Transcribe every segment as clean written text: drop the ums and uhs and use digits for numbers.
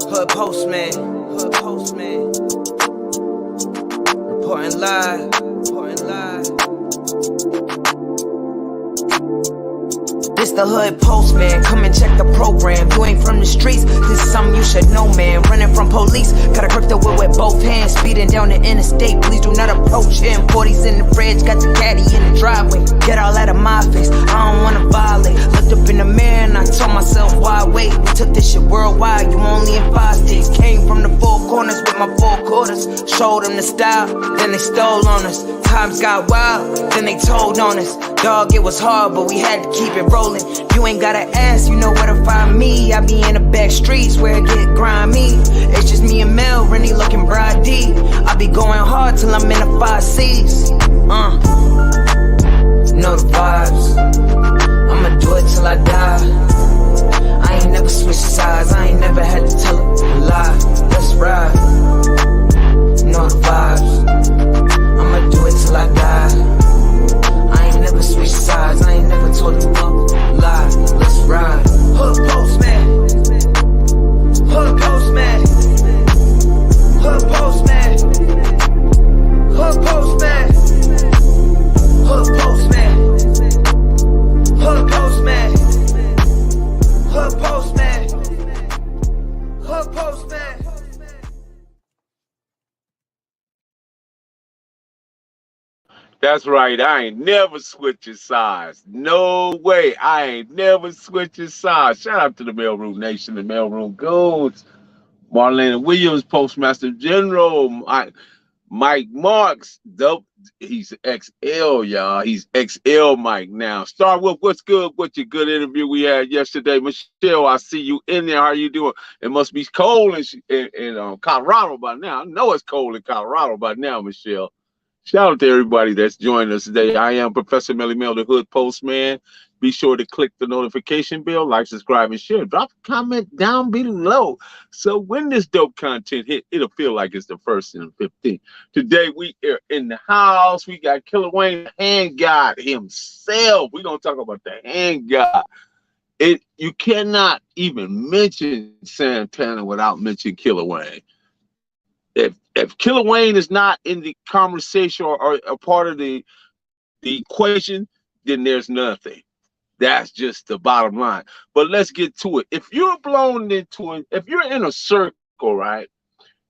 Hood postman, reporting live. This the hood postman, come and check the program. You ain't from the streets, this is something you should know, man. Running from police, gotta grip the wheel with both hands. Speeding down the interstate, please do not approach him. 40s in the fridge, got the caddy in the driveway. Get all out of my face, I don't wanna violate. Looked up in the mirror and I told myself, why wait? We took this shit worldwide, you only in 5 states. Came from the 4 corners with my 4 quarters. Showed them the style, then they stole on us. Times got wild, then they told on us. Dog, it was hard, but we had to keep it rolling. You ain't gotta ask, you know where to find me. I be in the back streets where it get grimy. It's just me and Mel, Rennie looking Bride D. I be going hard till I'm in the 5 C's. Know the vibes, I'ma do it till I die. I ain't never switched sides, I ain't never had to tell a lie. Let's ride. Know the vibes, I'ma do it till I die. I ain't never switched sides, I ain't never told them a lie. Let's ride. Hood postman, hood postman, hood postman, hood postman, hood postman, hood postman, hood postman, hood postman. That's right. I ain't never switching sides. No way. I ain't never switching sides. Shout out to the Mailroom Nation, the Mailroom Goons. Marlena Williams, Postmaster General. Mike Marks. He's XL, y'all. He's XL Mike now. Start with what's good. What's your good interview we had yesterday? Michelle, I see you in there. How you doing? It must be cold in Colorado by now. I know it's cold in Colorado by now, Michelle. Shout out to everybody that's joining us today. I am Professor Melly Mel, the Hood Postman. Be sure to click the notification bell, like, subscribe, and share. Drop a comment down below. So when this dope content hit, it'll feel like it's the 1st and 15th. Today we are in the house. We got Killa Wayne, the hand god himself. We're going to talk about the hand god. You cannot even mention Santana without mentioning Killa Wayne. If Killa Wayne is not in the conversation or a part of the equation, then there's nothing. That's just the bottom line. But let's get to it. If you're blown into it, if you're in a circle, right,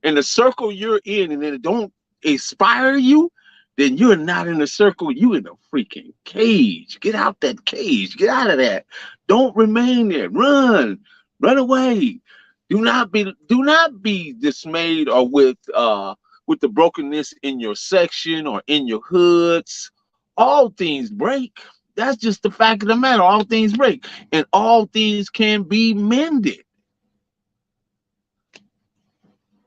and the circle you're in and it don't inspire you, then you're not in a circle. You in a freaking cage. Get out that cage. Get out of that. Don't remain there. Run away. Do not be dismayed or with the brokenness in your section or in your hoods. All things break. That's just the fact of the matter. All things break, and all things can be mended.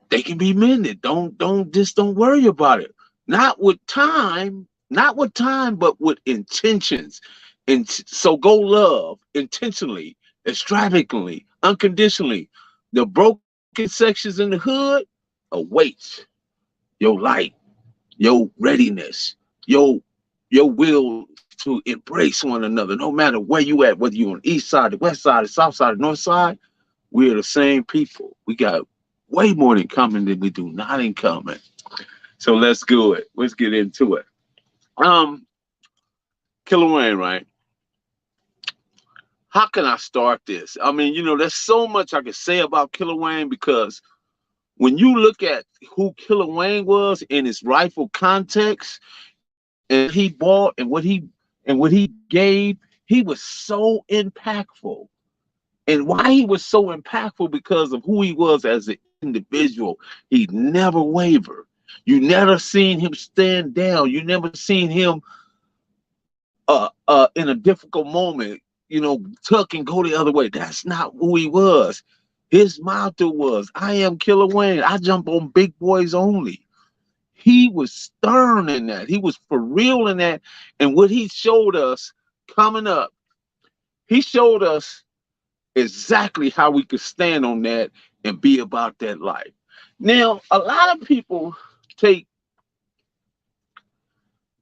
They can be mended. Don't worry about it. Not with time, but with intentions. And so go love intentionally, extravagantly, unconditionally. The broken sections in the hood await your light, your readiness, your will to embrace one another, no matter where you at, whether you're on the east side, the west side, the south side, the north side. We're the same people. We got way more in common than we do not in common. So let's do it. Let's get into it. Killa Wayne, right? How can I start this? I mean, there's so much I could say about Killa Wayne, because when you look at who Killa Wayne was in his rightful context, and he bought and what he gave, he was so impactful. And why he was so impactful? Because of who he was as an individual. He never wavered. You never seen him stand down. You never seen him in a difficult moment, tuck and go the other way. That's not who he was. His motto was, I am Killa Wayne. I jump on big boys only. He was stern in that. He was for real in that. And what he showed us coming up, he showed us exactly how we could stand on that and be about that life. Now, a lot of people take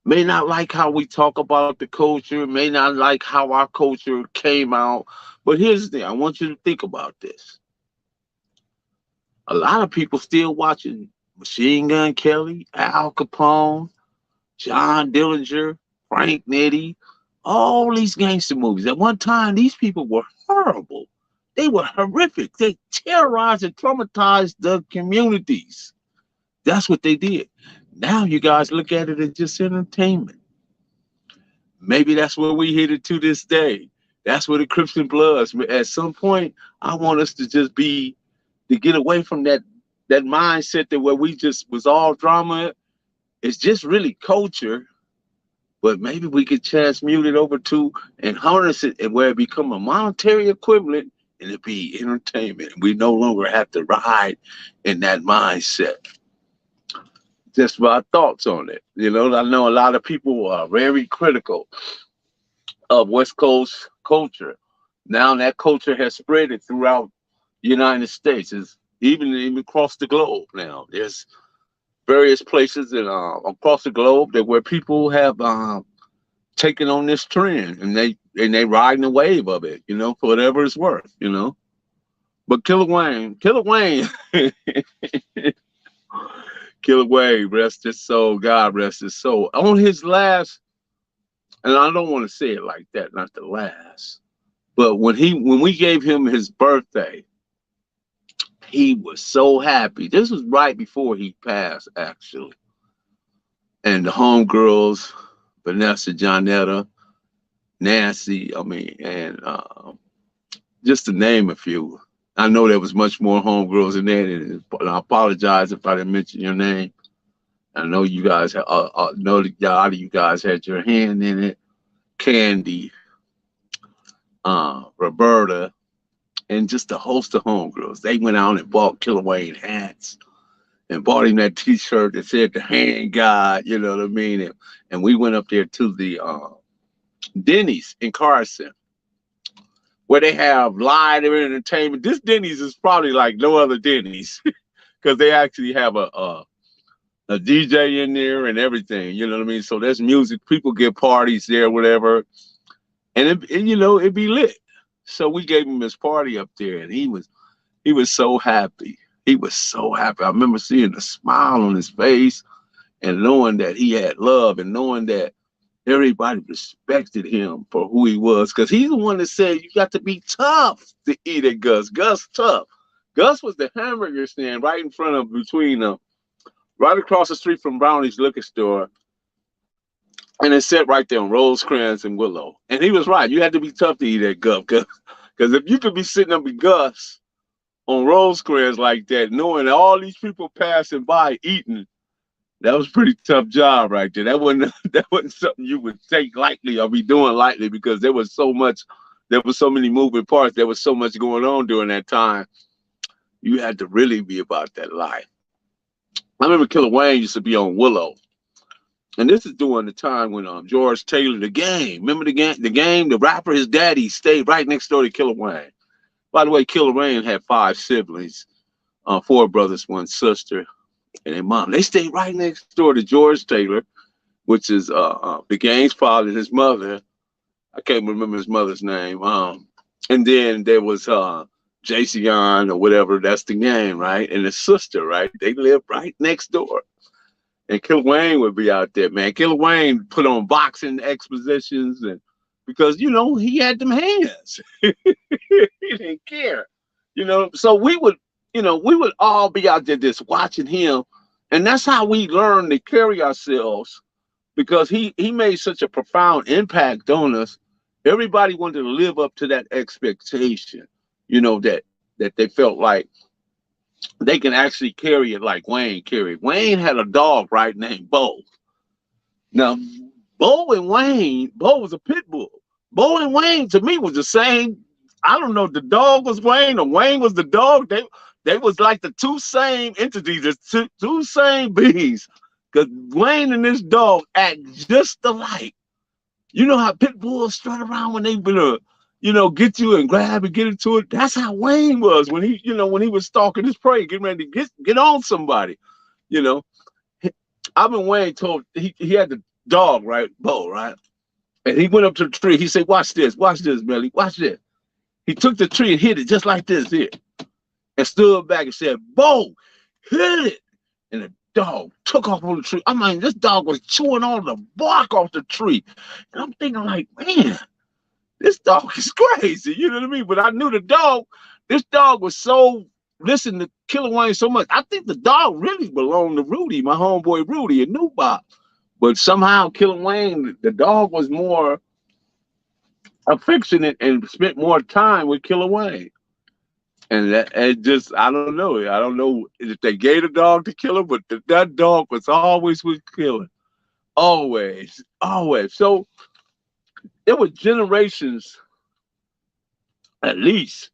may not like how we talk about the culture, may not like how our culture came out. But here's the thing, I want you to think about this. A lot of people still watching Machine Gun Kelly, Al Capone, John Dillinger, Frank Nitti, all these gangster movies. At one time, these people were horrible. They were horrific. They terrorized and traumatized the communities. That's what they did. Now you guys look at it as just entertainment. Maybe that's where we hit it to this day. That's where the Crips and Bloods. At some point, I want us to just be to get away from that mindset that where we just was all drama. It's just really culture, but maybe we could transmute it over to and harness it and where it become a monetary equivalent and it be entertainment. We no longer have to ride in that mindset. Just my thoughts on it. You know, I know a lot of people are very critical of West Coast culture. Now that culture has spread it throughout the United States. It's even across the globe now. There's various places that across the globe that where people have taken on this trend and they riding the wave of it, you know, for whatever it's worth, you know. But Killer Wayne, Killer Wayne, rest his soul, God rest his soul. On his last, and I don't want to say it like that, not the last, but when we gave him his birthday, he was so happy. This was right before he passed, actually. And the homegirls, Vanessa, Johnetta, Nancy, I mean, and just to name a few. I know there was much more homegirls in there, and I apologize if I didn't mention your name. I know you guys, know that a lot of you guys had your hand in it. Candy, Roberta, and just a host of homegirls. They went out and bought Killer Wayne hats and bought him that T-shirt that said "The Hand God," you know what I mean? And we went up there to the Denny's in Carson, where they have live entertainment. This Denny's is probably like no other Denny's because they actually have a DJ in there and everything. You know what I mean? So there's music. People get parties there, whatever, and you know it'd be lit. So we gave him his party up there, and he was so happy. He was so happy. I remember seeing the smile on his face and knowing that he had love and knowing that everybody respected him for who he was. Because he's the one that said you got to be tough to eat at Gus. Gus tough. Gus was the hamburger stand right in front of between them, right across the street from Brownie's liquor store. And it sat right there on Rosecrans and Willow. And he was right. You had to be tough to eat at Gus. Because if you could be sitting up with Gus on Rosecrans like that, knowing all these people passing by eating, that was a pretty tough job right there. That wasn't something you would take lightly or be doing lightly because there was so many moving parts. There was so much going on during that time. You had to really be about that life. I remember Killer Wayne used to be on Willow. And this is during the time when George Taylor, the game, remember the game, the rapper, his daddy stayed right next door to Killer Wayne. By the way, Killer Wayne had 5 siblings, 4 brothers, 1 sister, and their mom. They stayed right next door to George Taylor, which is the game's father and his mother. I can't remember his mother's name. And then there was Jason or whatever, that's the game, right? And his sister, right? They lived right next door. And Killer Wayne would be out there, man. Killer Wayne put on boxing expositions and because, you know, he had them hands. He didn't care. You know, so we would all be out there just watching him. And that's how we learned to carry ourselves because he made such a profound impact on us. Everybody wanted to live up to that expectation, you know, that they felt like they can actually carry it like Wayne carried. Wayne had a dog, right, named Bo. Now, Bo was a pit bull. Bo and Wayne, to me, was the same. I don't know if the dog was Wayne or Wayne was the dog. They was like the 2 same entities, the two same beings. Because Wayne and this dog act just alike. You know how pit bulls strut around when they get you and grab and get into it. That's how Wayne was when he was stalking his prey, getting ready to get on somebody. You know, I've been Wayne told he had to dog, right? Bo, right? And he went up to the tree. He said, watch this, Melly, watch this. He took the tree and hit it just like this here, and stood back and said, Bo, hit it. And the dog took off on the tree. I mean, this dog was chewing all the bark off the tree. And I'm thinking like, man, this dog is crazy. You know what I mean? But I knew this dog was so, listen to Killer Wayne so much. I think the dog really belonged to Rudy, my homeboy Rudy, and New Bop. But somehow Killer Wayne, the dog was more affectionate and spent more time with Killer Wayne. And I don't know. I don't know if they gave the dog to Killer, but that dog was always with Killer. Always, always. So there were generations, at least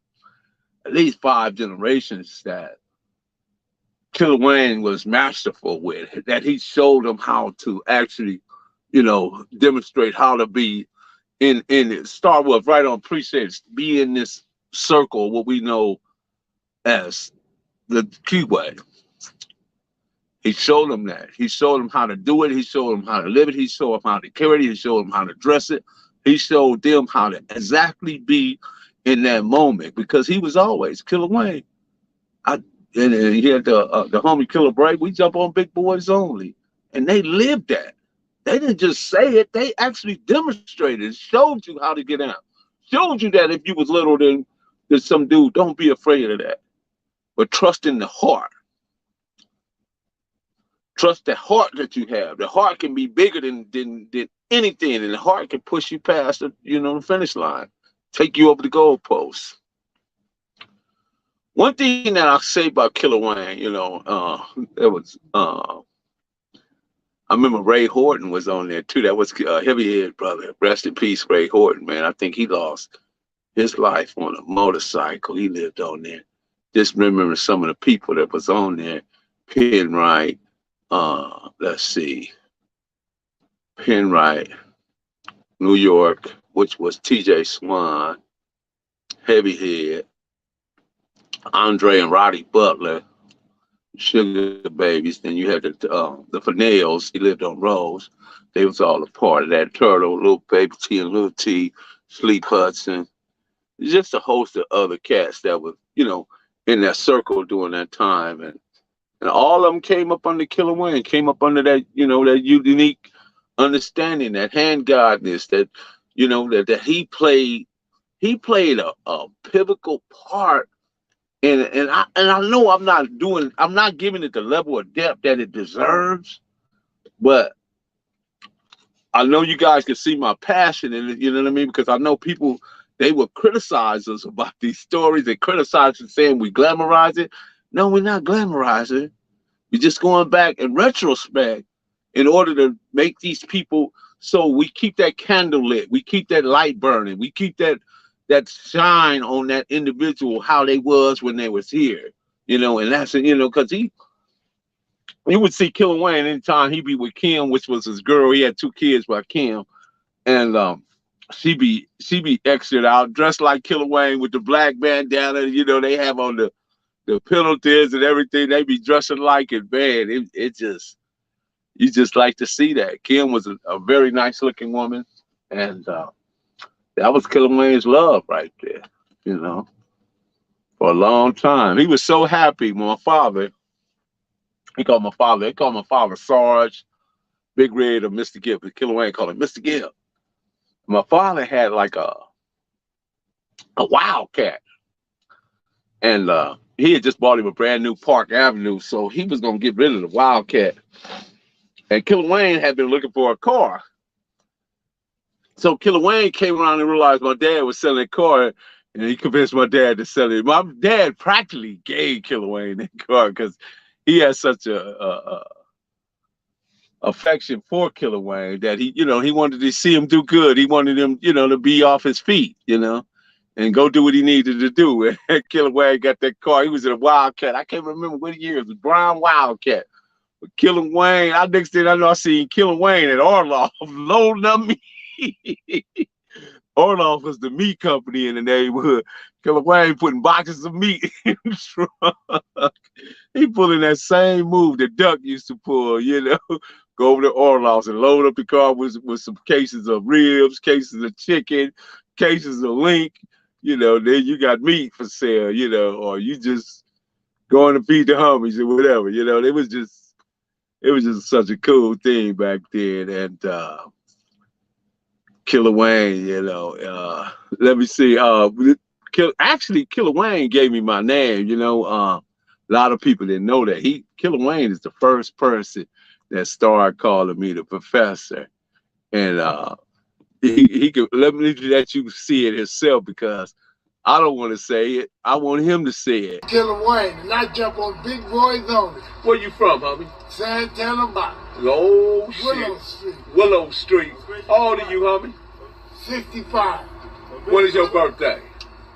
5 generations that Killer Wayne was masterful with, that he showed them how to actually, demonstrate how to be in it. Start with right on presets, be in this circle, what we know as the keyway. He showed them that. He showed them how to do it. He showed them how to live it. He showed them how to carry it. He showed them how to dress it. He showed them how to exactly be in that moment, because he was always Killer Wayne. And he had the homie Killer Break. We jump on Big Boys Only, and they lived that. They didn't just say it; they actually demonstrated, showed you how to get out, showed you that if you was little, then there's some dude. Don't be afraid of that, but trust in the heart. Trust the heart that you have. The heart can be bigger than anything, and the heart can push you past the finish line, take you over the goalpost. One thing that I'll say about Killer Wayne, there was I remember Ray Horton was on there too. That was a heavy-head brother. Rest in peace, Ray Horton, man. I think he lost his life on a motorcycle. He lived on there. Just remembering some of the people that was on there. Penwright, let's see. Penwright, New York, which was TJ Swan, Heavyhead, Andre and Roddy Butler, Sugar Babies. Then you had the Finales. He lived on Rose. They was all a part of that. Turtle, Little Baby T and Little T, Sleep Hudson. Just a host of other cats that was, in that circle during that time. And all of them came up under Killer Wayne, came up under that, that unique understanding, that handgodness, that, that he played a pivotal part. And I know I'm not giving it the level of depth that it deserves, but I know you guys can see my passion in it, you know what I mean? Because I know people, they will criticize us about these stories and criticize us saying we glamorize it. No, we're not glamorizing. We're just going back in retrospect in order to make these people, so we keep that candle lit, we keep that light burning, we keep that shine on that individual, how they was when they was here, and that's because you would see Killer Wayne anytime he be with Kim, which was his girl. He had 2 kids by Kim, and she be exited out dressed like Killer Wayne with the black bandana. They have on the penalties and everything. They be dressing like it, man. It just, you just like to see that. Kim was a very nice looking woman, and that was Killer Wayne's love right there, for a long time. He was so happy. My father, they called my father Sarge, Big Red, or Mr. Gibb. But Killer Wayne called him Mr. Gibb. My father had like a Wildcat. And he had just bought him a brand new Park Avenue, so he was going to get rid of the Wildcat. And Killer Wayne had been looking for a car. So Killer Wayne came around and realized my dad was selling a car, and he convinced my dad to sell it. My dad practically gave Killer Wayne that car because he had such a affection for Killer Wayne that he wanted to see him do good. He wanted him, to be off his feet, and go do what he needed to do. And Killer Wayne got that car. He was in a Wildcat. I can't remember what year. It was a brown Wildcat. But Killer Wayne, next thing I know, I seen Killer Wayne at Orloff loading up meat. Orloff was the meat company in the neighborhood. Killer Wayne putting boxes of meat in the trunk. He pulling that same move that Duck used to pull, Go over to Orlov's and load up the car with some cases of ribs, cases of chicken, cases of link. You know, then you got meat for sale. You know, or you just going to feed the homies or whatever. You know, it was just such a cool thing back then. And Killer Wayne, you know, let me see. Actually, Killer Wayne gave me my name. You know, a lot of people didn't know that. Killer Wayne is the first person that started calling me the professor, and he could let you see it himself because I don't want to say it. I want him to say it. Killer Wayne, and I jump on big boys only. Where you from, homie? Santana Bottom. Oh shit. Willow Street. Willow Street. How old are you, homie? 65. When is your birthday?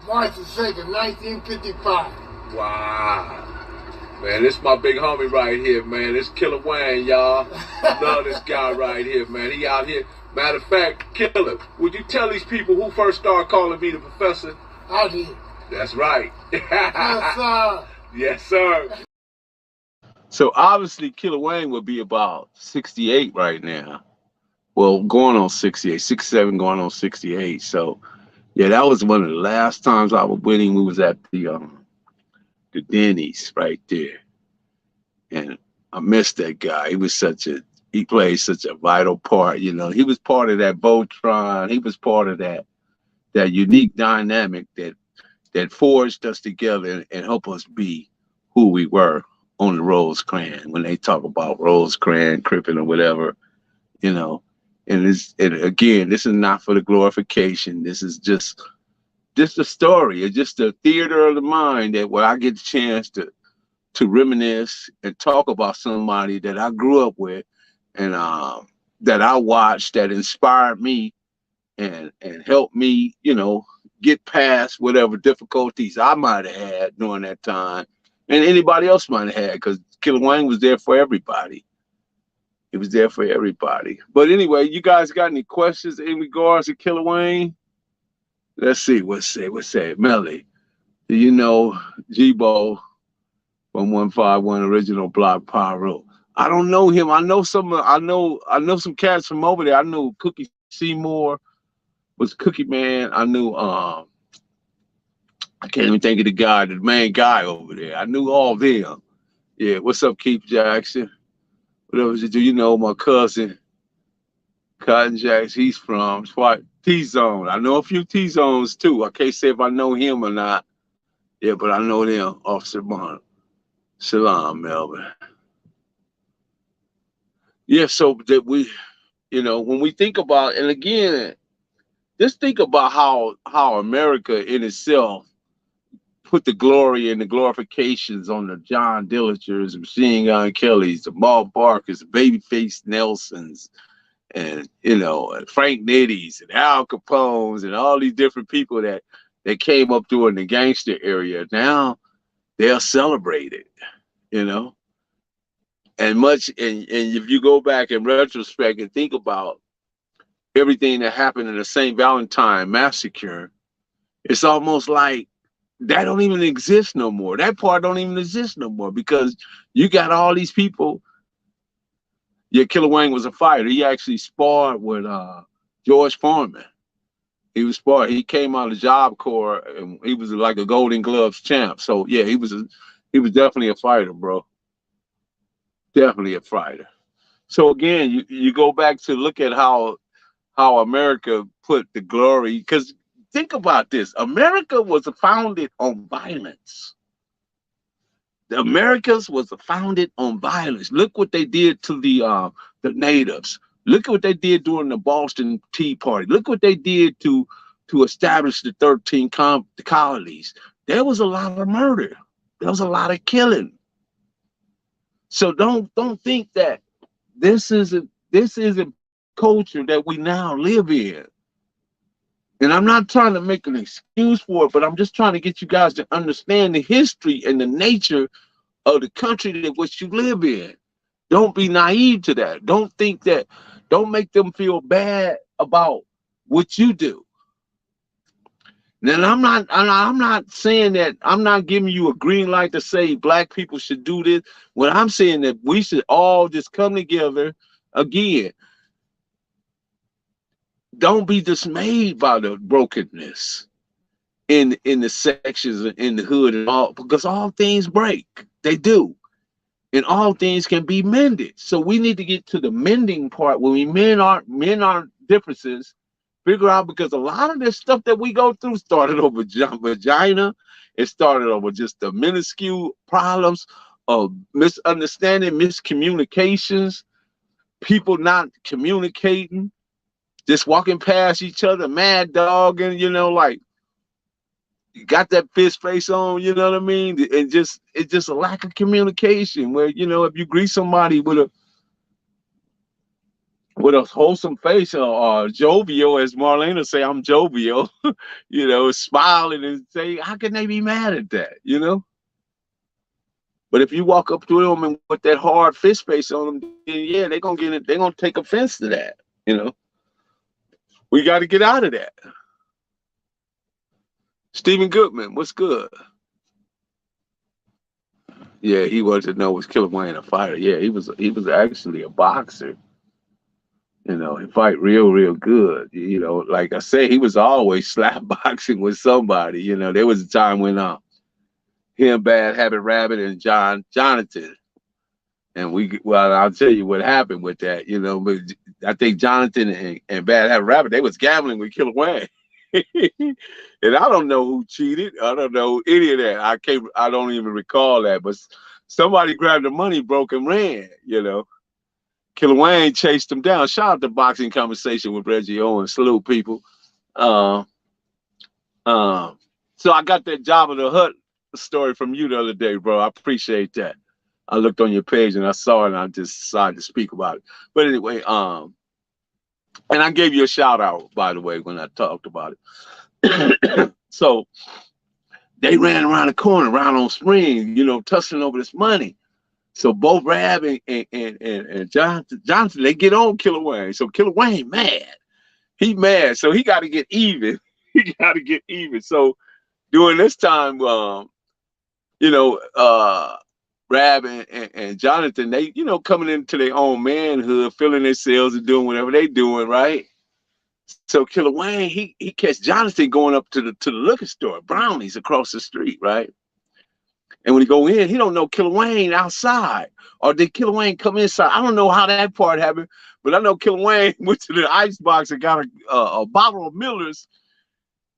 March the 2nd, 1955. Wow. Man, this is my big homie right here, man. This Killer Wayne, y'all. I love this guy right here, man. He out here. Matter of fact, Killer, would you tell these people who first started calling me the professor? I did. That's right. Yes, sir. Yes, sir. So obviously, Killer Wayne would be about 68 right now. Well, going on 68, 67, going on 68. So, yeah, that was one of the last times I was with him. We was at the Denny's right there, and I missed that guy. He played such a vital part. You know, he was part of that Voltron. He was part of that unique dynamic that forged us together and helped us be who we were on the Rosecrans. When they talk about Rosecrans, Crippin' or whatever, you know. And again, this is not for the glorification. This is just a story. It's just a theater of the mind that where I get the chance to reminisce and talk about somebody that I grew up with and that I watched that inspired me and helped me, you know, get past whatever difficulties I might have had during that time and anybody else might have had, because Killer Wayne was there for everybody. He was there for everybody. But anyway, you guys got any questions in regards to Killer Wayne? Let's see. What's say? Melly, do you know G-Bo from 151 Original Block Pyro? I don't know him. I know some cats from over there. I knew Cookie Seymour was Cookie Man. I knew I can't even think of the main guy over there. I knew all of them. Yeah, what's up, Keith Jackson? What else do you know? My cousin Cotton Jacks, he's from T-Zone. I know a few T-Zones too. I can't say if I know him or not. Yeah, but I know them. Officer Bond. Salam, Melvin. Yeah, so that we, you know, when we think about, and again, just think about how America in itself put the glory and the glorifications on the John Dillingers, the Machine Gun Kellys, the Maul Barkers, the Babyface Nelsons, and, you know, and Frank Nitties and Al Capones and all these different people that came up during the gangster area. Now they're celebrated, you know. And if you go back in retrospect and think about everything that happened in the St. Valentine massacre, it's almost like that don't even exist no more. That part don't even exist no more because you got all these people. Yeah, Killer Wayne was a fighter. He actually sparred with George Foreman. He was sparred. He came out of Job Corps and he was like a Golden Gloves champ. So yeah, he was definitely a fighter, bro. Definitely a fighter. So again, you go back to look at how America put the glory, because think about this. America was founded on violence. The Americas was founded on violence. Look what they did to the natives. Look at what they did during the Boston Tea Party. Look what they did to establish the 13 colonies. There was a lot of murder. There was a lot of killing. So don't think that this isn't culture that we now live in. And I'm not trying to make an excuse for it, but I'm just trying to get you guys to understand the history and the nature of the country that which you live in. Don't be naive to that. Don't think that. Don't make them feel bad about what you do. Then I'm not saying that. I'm not giving you a green light to say black people should do this. When I'm saying that we should all just come together, again, don't be dismayed by the brokenness in the sections in the hood and all, because all things break. They do. And all things can be mended. So we need to get to the mending part when we mend our differences, figure out, because a lot of this stuff that we go through started over vagina. It started over just the minuscule problems of misunderstanding, miscommunications, people not communicating, just walking past each other, mad dog, and like you got that fist face on, you know what I mean? And it's just a lack of communication where, if you greet somebody with a wholesome face or jovial, as Marlena say, I'm jovial, smiling and say, how can they be mad at that, But if you walk up to them and with that hard fist face on them, then yeah, they're gonna take offense to that. We got to get out of that. Stephen Goodman, what's good? Yeah, he wanted to know, was Killer Wayne a fighter? Yeah, he was actually a boxer. He fight real good. Like I say, he was always slap boxing with somebody. There was a time when him, Bad Habit Rabbit, and Jonathan. And I'll tell you what happened with that, but I think Jonathan and Bad Habit Rabbit, they was gambling with Killer Wayne. And I don't know who cheated. I don't know any of that. I don't even recall that, but somebody grabbed the money, broke and ran, Killer Wayne chased him down. Shout out to Boxing Conversation with Reggie Owens. Salute, people. So I got that Jabba the Hutt story from you the other day, bro. I appreciate that. I looked on your page and I saw it and I just decided to speak about it. But anyway, and I gave you a shout out, by the way, when I talked about it. So they ran around the corner, around on Spring, tussling over this money. So both Rab and Johnson, they get on Killer Wayne. So Killer Wayne mad. He mad. So he got to get even. He got to get even. So during this time, Rab and Jonathan, they, coming into their own manhood, feeling themselves and doing whatever they doing, right? So Killer Wayne, he catch Jonathan going up to the liquor store, Brownies across the street, right? And when he go in, he don't know Killer Wayne outside. Or did Killer Wayne come inside? I don't know how that part happened, but I know Killer Wayne went to the ice box and got a bottle of Miller's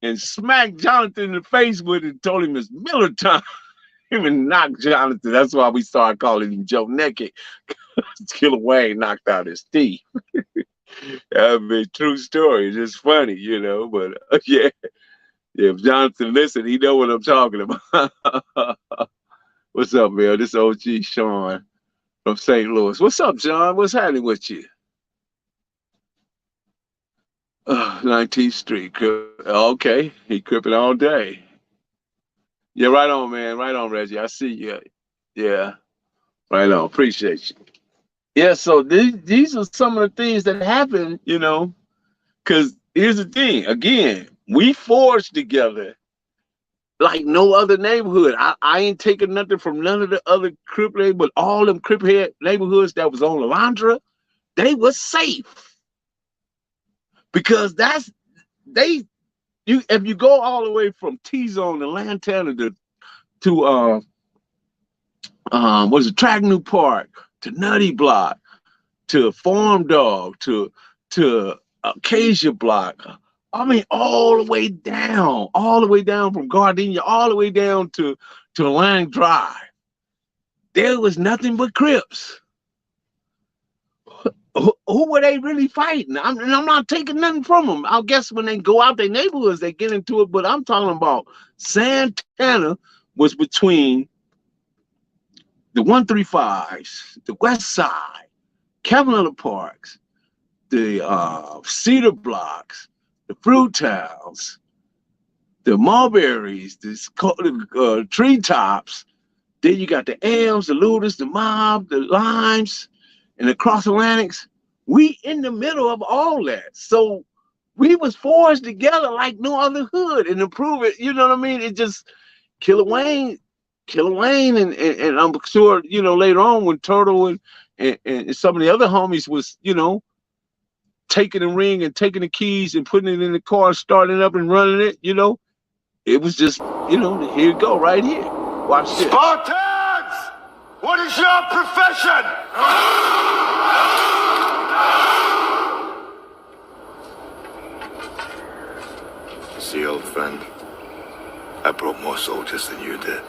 and smacked Jonathan in the face with it and told him it's Miller time. Even knocked Jonathan. That's why we started calling him Joe Naked. Killer Wayne knocked out his teeth. I mean, true story. It's just funny, but yeah. If Jonathan listen, he know what I'm talking about. What's up, man? This OG Sean from St. Louis. What's up, Sean? What's happening with you? 19th Street. Okay. He cripping all day. Yeah, right on, man. Right on, Reggie. I see you. Yeah. Right on. Appreciate you. Yeah, so these are some of the things that happen, because here's the thing. Again, we forged together like no other neighborhood. I ain't taking nothing from none of the other Crip neighborhoods, but all them Crip head neighborhoods that was on Lalandra, they was safe. Because if you go all the way from T-Zone to Lantana to Tragnew Park, to Nutty Block, to Farm Dog, to Acacia Block, I mean, all the way down from Gardenia, all the way down to Lang Drive. There was nothing but Crips. Who were they really fighting? I'm not taking nothing from them. I guess when they go out their neighborhoods, they get into it. But I'm talking about Santana was between the 135s, the West Side, Cavalier Parks, the Cedar Blocks, the Fruit Towns, the Mulberries, the Treetops. Then you got the Elms, the Looters, the Mob, the Limes, and the Cross Atlantics. We in the middle of all that. So we was forged together like no other hood. And to prove it, you know what I mean? It just, Killer Wayne, and I'm sure, later on when Turtle and some of the other homies was, you know, taking the ring and taking the keys and putting it in the car, starting up and running it, you know. It was just, you know, here you go, right here. Watch this. Spartans! What is your profession? See, old friend, I brought more soldiers than you did.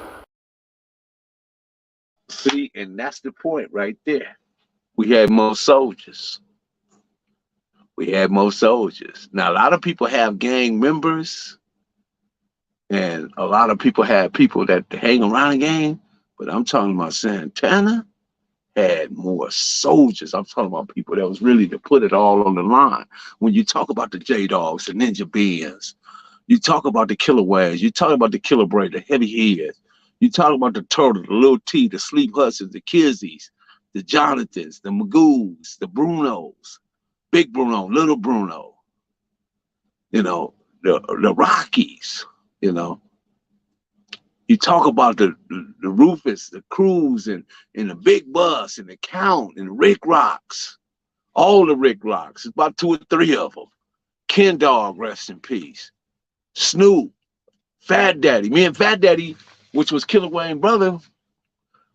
See, and that's the point right there. We had more soldiers. We had more soldiers. Now, a lot of people have gang members, and a lot of people have people that hang around the gang, but I'm talking about Santana had more soldiers. I'm talking about people that was really to put it all on the line. When you talk about the J-Dogs, the Ninja Beans, you talk about the Killer Wags, you talk about the Killer Braid, the Heavy Heads, you talk about the Turtle, the Little T, the Sleep Hudsons, the Kizzies, the Jonathans, the Magoos, the Brunos, Big Bruno, Little Bruno, you know, the Rockies, you know. You talk about the Rufus, the Cruz, and the Big Bus, and the Count, and the Rick Rocks. All the Rick Rocks. It's about 2 or 3 of them. Ken Dog, rest in peace. Snoop, Fat Daddy. Me and Fat Daddy, which was Killer Wayne's brother,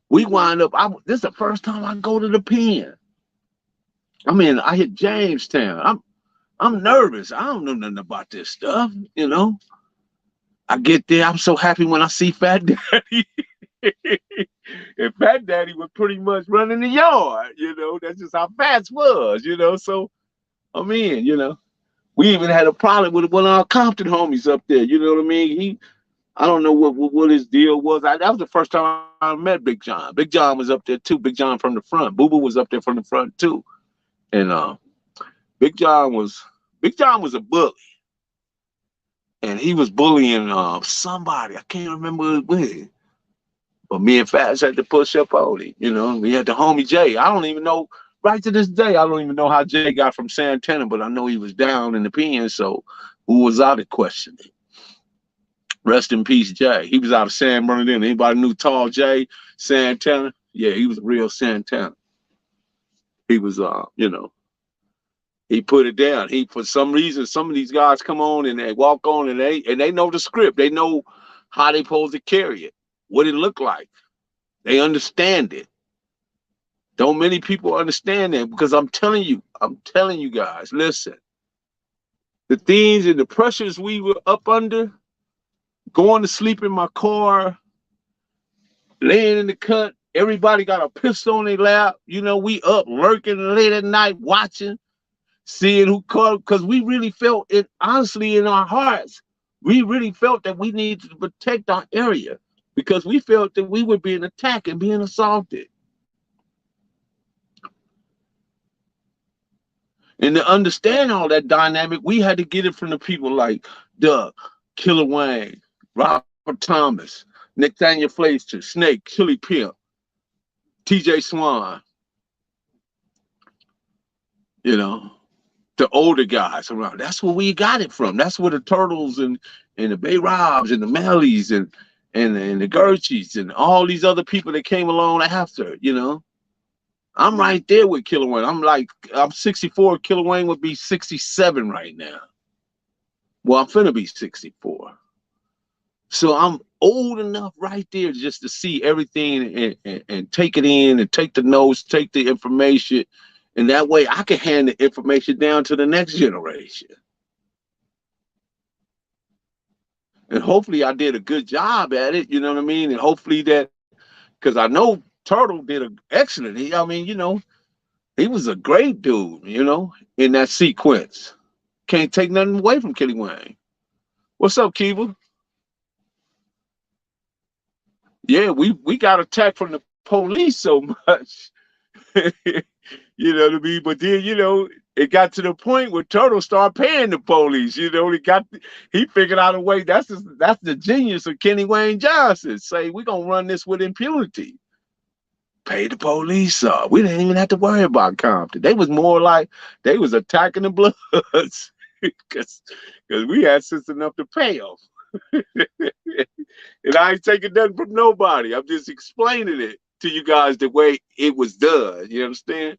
we wind up, this is the first time I go to the pen. I mean, I hit Jamestown. I'm nervous. I don't know nothing about this stuff, you know. I get there, I'm so happy when I see Fat Daddy. And Fat Daddy was pretty much running the yard, you know. That's just how Fats was, you know. So, I mean, you know, we even had a problem with one of our Compton homies up there, you know what I mean? I don't know what his deal was. That was the first time I met Big John. Big John was up there too. Big John from the front. Boo Boo was up there from the front too. And Big John was a bully. And he was bullying somebody. I can't remember who. But me and Fats had to push up on him. You know, we had the homie Jay. I don't even know, right to this day, I don't even know how Jay got from Santana, but I know he was down in the pen, so who was out of questioning? Rest in peace, Jay. He was out of San Bernardino. Anybody knew Tall Jay, Santana? Yeah, he was a real Santana. He was, you know, he put it down. He, for some reason, some of these guys come on and they walk on and they know the script. They know how they supposed to carry it, what it looked like. They understand it. Don't many people understand that, because I'm telling you guys, listen, the things and the pressures we were up under, going to sleep in my car, laying in the cut, everybody got a pistol on their lap, you know, we up lurking late at night watching, seeing who caught, because we really felt it, honestly, in our hearts, we really felt that we needed to protect our area, because we felt that we were being attacked and being assaulted. And to understand all that dynamic, we had to get it from the people like Doug, Killer Wayne, Robert Thomas, Nathaniel Fleister, Snake, Chili Pimp, TJ Swan, you know, the older guys around. That's where we got it from. That's where the Turtles and the Bay Robs and the Mellies and the Gerchies and all these other people that came along after, you know. I'm right there with Killer Wayne. I'm 64. Killer Wayne would be 67 right now. Well, I'm finna be 64. So I'm old enough right there just to see everything and take it in and take the notes, take the information. And that way I can hand the information down to the next generation. And hopefully I did a good job at it, you know what I mean? And hopefully that, because I know Turtle did an excellent. I mean, you know, he was a great dude, you know, in that sequence. Can't take nothing away from Killer Wayne. What's up, Kiva? Yeah, we got attacked from the police so much. You know what I mean? But then, you know, it got to the point where Turtle started paying the police. You know, he figured out a way. That's the genius of Kenny Wayne Johnson. Say, we're gonna run this with impunity. Pay the police off. We didn't even have to worry about Compton. They was more like they was attacking the Bloods because we had sense enough to pay them. And I ain't taking nothing from nobody. I'm just explaining it to you guys the way it was done. You understand?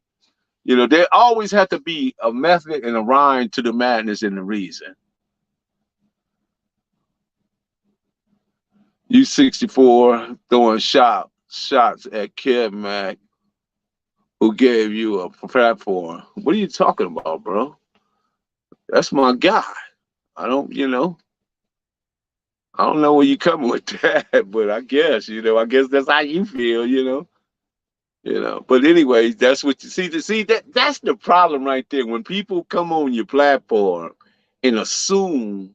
You know, there always had to be a method and a rhyme to the madness and the reason. You 64 throwing shots at Kid Mac, who gave you a platform. What are you talking about, bro? That's my guy. I don't, you know, I don't know where you coming with that, but I guess, I guess that's how you feel, But anyway, that's what you see that's the problem right there. When people come on your platform and assume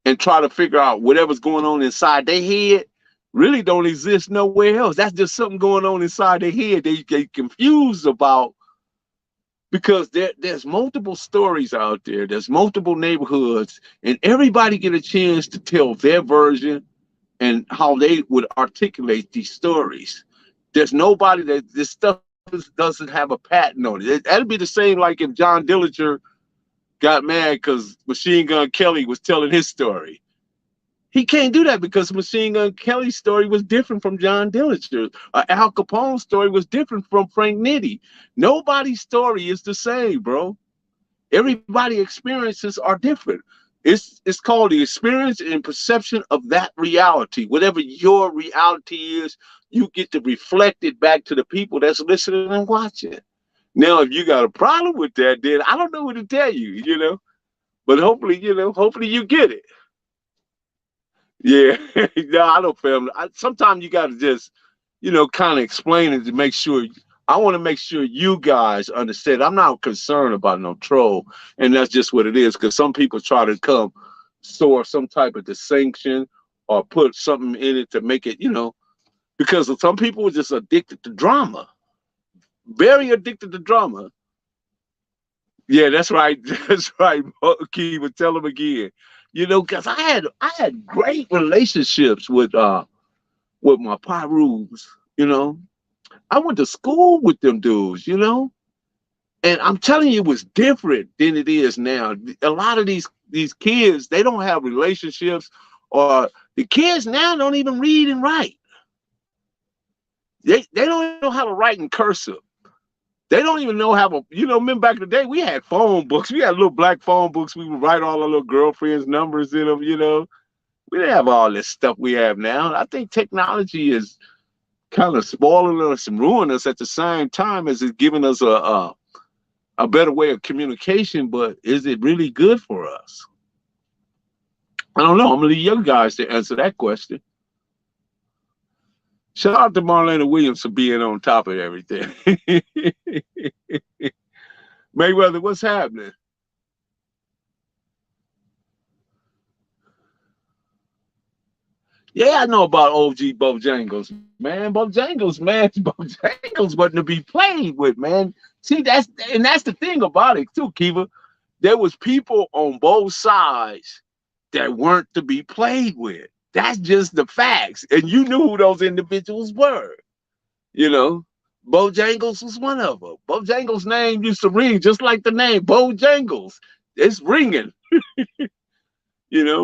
and try to figure out whatever's going on inside their head really don't exist nowhere else. That's just something going on inside their head. They get confused about because there's multiple stories out there. There's multiple neighborhoods, and everybody get a chance to tell their version and how they would articulate these stories. There's nobody that this stuff doesn't have a patent on it. That'd be the same like if John Dillinger got mad because Machine Gun Kelly was telling his story. He can't do that because Machine Gun Kelly's story was different from John Dillinger. Al Capone's story was different from Frank Nitti. Nobody's story is the same, bro. Everybody's experiences are different. It's called the experience and perception of that reality. Whatever your reality is, you get to reflect it back to the people that's listening and watching. Now, if you got a problem with that, then I don't know what to tell you, But hopefully, hopefully you get it. Yeah, no, I don't feel. Sometimes you got to just, kind of explain it to make sure. I want to make sure you guys understand. I'm not concerned about no troll, and that's just what it is. Because some people try to come source some type of distinction or put something in it to make it, because some people are just addicted to drama, very addicted to drama. Yeah, that's right. That's right. Kiva, tell them again. Because I had great relationships with my Pyrus, I went to school with them dudes, and I'm telling you, it was different than it is now. A lot of these kids, they don't have relationships, or the kids now don't even read and write. They don't know how to write in cursive. They don't even know how to, remember back in the day, we had phone books. We had little black phone books. We would write all our little girlfriends' numbers in them, We didn't have all this stuff we have now. I think technology is kind of spoiling us and ruining us at the same time as it's giving us a better way of communication, but is it really good for us? I don't know. I'm going to leave you guys to answer that question. Shout out to Marlena Williams for being on top of everything. Mayweather, what's happening? Yeah, I know about OG Bojangles, man. Bojangles, man. Bojangles wasn't to be played with, man. See, that's the thing about it too, Kiva. There was people on both sides that weren't to be played with. That's just the facts. And you knew who those individuals were. Bojangles was one of them. Bojangles' name used to ring just like the name Bojangles. It's ringing.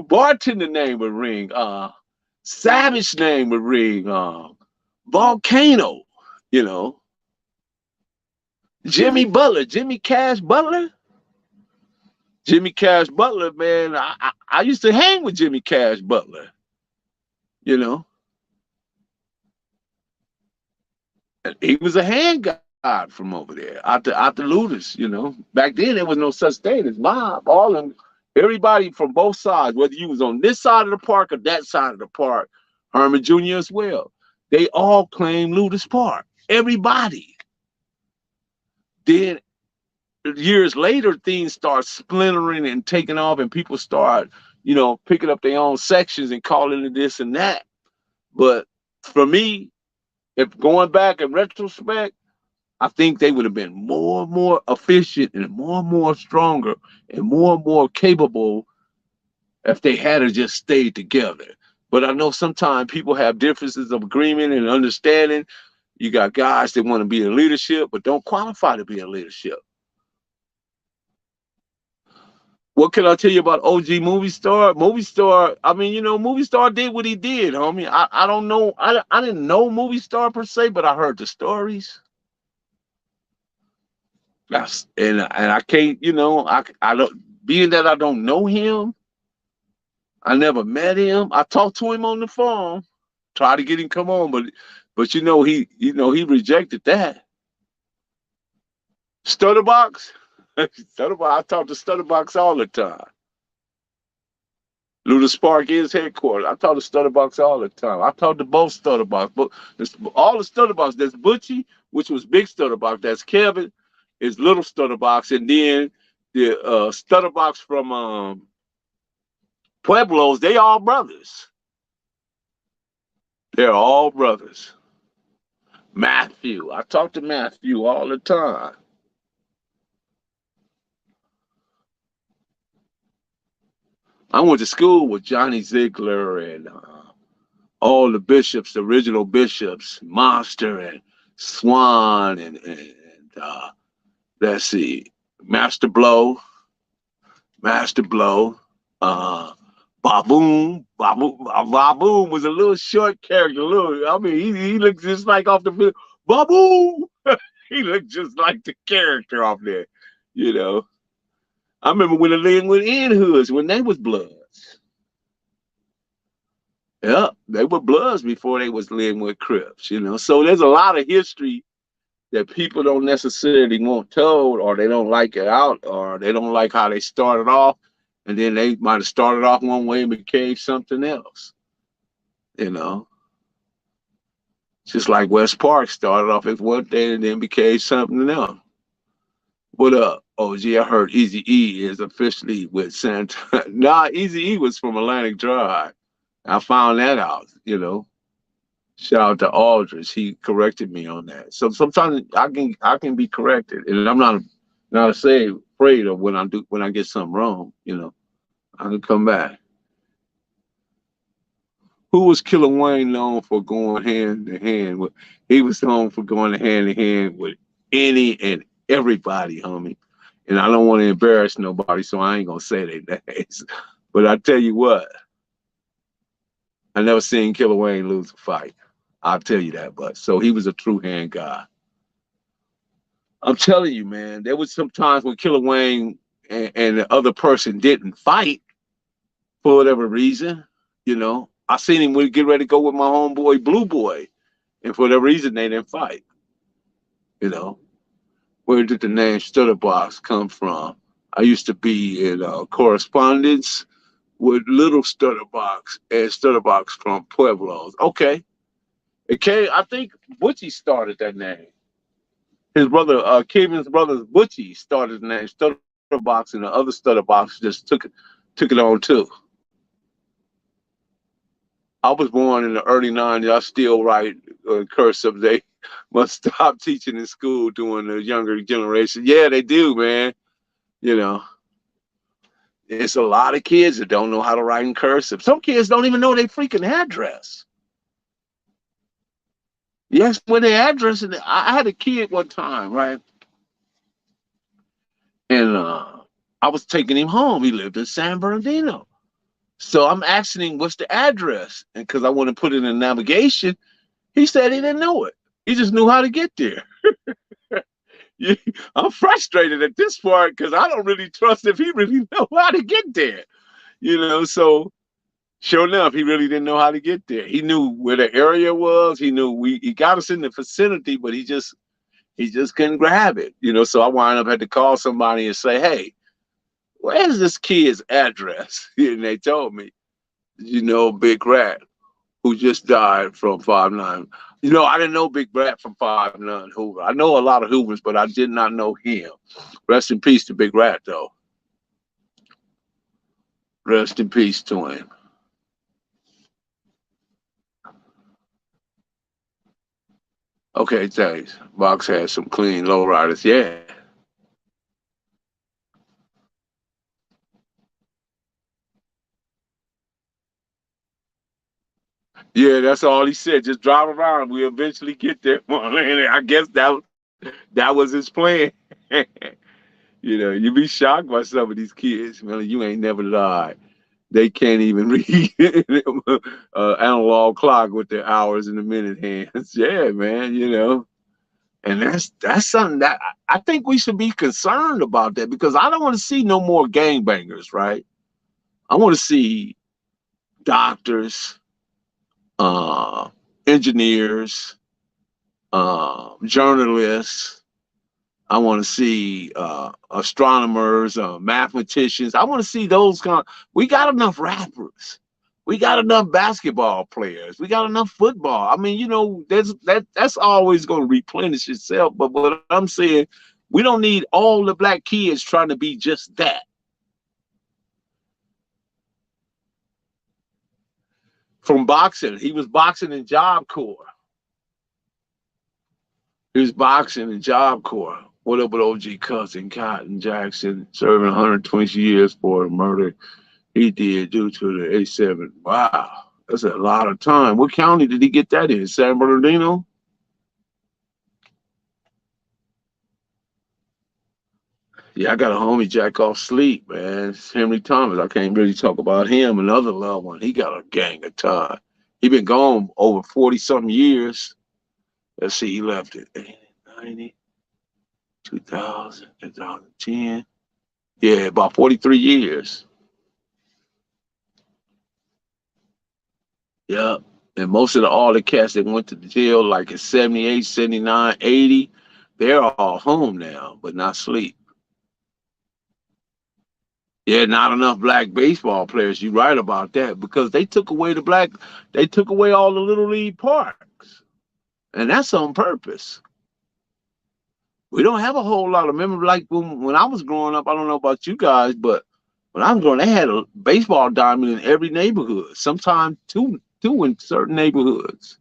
Bartender name would ring. Savage name would ring. Volcano. Jimmy Butler, Jimmy Cash Butler. Jimmy Cash Butler, man. I used to hang with Jimmy Cash Butler. He was a hand guy from over there, out the looters, Back then there was no such thing as mob. Everybody from both sides, whether you was on this side of the park or that side of the park, Herman Jr. as well, they all claimed Looters Park. Everybody. Then years later, things start splintering and taking off, and people start, picking up their own sections and calling it this and that. But for me, if going back in retrospect, I think they would have been more and more efficient and more stronger and more capable if they had just stayed together. But I know sometimes people have differences of agreement and understanding. You got guys that want to be in leadership but don't qualify to be in leadership. What can I tell you about OG Movie Star? Movie Star, I mean, Movie Star did what he did, homie. I don't know. I didn't know Movie Star per se, but I heard the stories. And I can't, I don't, being that I don't know him, I never met him. I talked to him on the phone, tried to get him come on, but he rejected that. Stutterbox, Stutterbox. I talk to Stutterbox all the time. Luda Spark is headquarters. I talk to Stutterbox all the time. I talk to both Stutterbox, but all the Stutterbox. That's Butchie, which was Big Stutterbox. That's Kevin, is Little Stutterbox, and then the Stutterbox from Pueblos. They all brothers. They're all brothers. Matthew. I talk to Matthew all the time. I went to school with Johnny Ziegler and all the bishops, the original bishops, Monster and Swan and let's see, Master Blow, Master Blow, uh, Baboon. Baboon was a little short character. I mean, he looked just like off the film. Baboon. He looked just like the character off there, you know. I remember when the Linwood Inn Hoods, when they was Bloods. Yeah, they were Bloods before they was Linwood Crips, you know. So there's a lot of history that people don't necessarily want told, or they don't like it out, or they don't like how they started off, and then they might have started off one way and became something else, you know. Just like West Park started off as one thing and then became something else. What up? Oh, gee, I heard Easy E is officially with Santana. Nah, Easy E was from Atlantic Drive. I found that out, you know. Shout out to Aldridge. He corrected me on that. So sometimes I can be corrected, and I'm not say afraid of when I get something wrong. You know, I can come back. Who was Killer Wayne known for going hand in hand with? He was known for going hand in hand with any and everybody, homie. And I don't want to embarrass nobody, so I ain't gonna say their names. But I tell you what, I never seen Killer Wayne lose a fight. I'll tell you that, but so he was a true hand guy. I'm telling you, man, there was some times when Killer Wayne and the other person didn't fight for whatever reason. You know, I seen him get ready to go with my homeboy Blue Boy, and for whatever reason they didn't fight. You know, where did the name Stutterbox come from? I used to be in correspondence with Little Stutterbox and Stutterbox from Pueblos. Okay, okay, I think Butchie started that name. His brother, Kevin's brother Butchie started the name Stutterbox, and the other Stutterbox just took it on too. I was born in the early '90s. I still write cursive. They must stop teaching in school during the younger generation. Yeah, they do, man. You know, it's a lot of kids that don't know how to write in cursive. Some kids don't even know their freaking address. Yes, when their address. And I had a kid one time, right? And I was taking him home. He lived in San Bernardino. So I'm asking him, what's the address? And because I want to put it in navigation, he said he didn't know it. He just knew how to get there. I'm frustrated at this part because I don't really trust if he really know how to get there. You know, so sure enough, he really didn't know how to get there. He knew where the area was. He knew he got us in the vicinity, but he just couldn't grab it. You know, so I wound up had to call somebody and say, hey, where's this kid's address? And they told me, Big Rat, who just died from 5'9". I didn't know Big Rat from 5'9" Hoover. I know a lot of Hoovers, but I did not know him. Rest in peace to Big Rat, though. Rest in peace to him. Okay, thanks. Box has some clean lowriders. Yeah. Yeah, that's all he said. Just drive around. We eventually get there, Marlene. I guess that was his plan. You know, you be shocked by some of these kids, man. You ain't never lied. They can't even read analog clock with their hours and the minute hands. Yeah, man, you know. And that's something that I think we should be concerned about that because I don't want to see no more gangbangers, right? I want to see doctors, uh, engineers, journalists. I want to see astronomers, mathematicians. I want to see those kind. We got enough rappers. We got enough basketball players. We got enough football. I mean, you know, that's always going to replenish itself. But what I'm saying, we don't need all the black kids trying to be just that. From boxing, he was boxing in Job Corps. He was boxing in Job Corps. What up with OG cousin Cotton Jackson serving 120 years for the murder he did due to the A7. Wow, that's a lot of time. What county did he get that in? San Bernardino? Yeah, I got a homie jack off sleep, man. It's Henry Thomas. I can't really talk about him. Another loved one. He got a gang of time. He been gone over 40-something years. Let's see, he left it 80, 90, 2000, 2010. Yeah, about 43 years. Yeah. And most of all the cats that went to the jail, like in 78, 79, 80, they're all home now, but not asleep. Yeah, not enough black baseball players. You're right about that because they took away all the little league parks. And that's on purpose. We don't have a whole lot of remember like when I was growing up, I don't know about you guys, but when I was growing, they had a baseball diamond in every neighborhood, sometimes two in certain neighborhoods.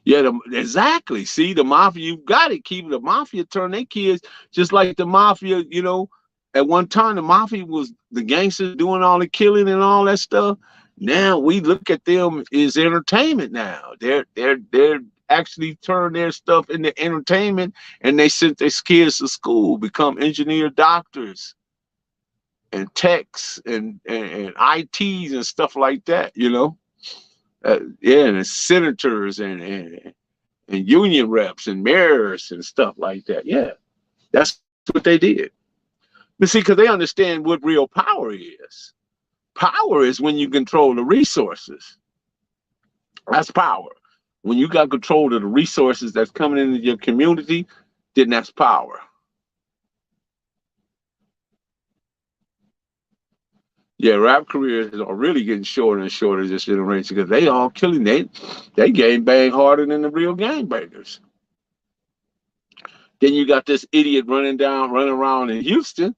Yeah, exactly. See, the mafia, you got it, Keep the mafia turn their kids just like the mafia, you know. At one time, the mafia was the gangsters doing all the killing and all that stuff. Now we look at them as entertainment now. They're actually turn their stuff into entertainment and they sent their kids to school, become engineer doctors and techs and ITs and stuff like that, you know. Yeah, and senators and union reps and mayors and stuff like that. Yeah, that's what they did. But see, because they understand what real power is. Power is when you control the resources. That's power. When you got control of the resources that's coming into your community, then that's power. Yeah, rap careers are really getting shorter and shorter this generation because they all killing. They gang bang harder than the real gang bangers. Then you got this idiot running around in Houston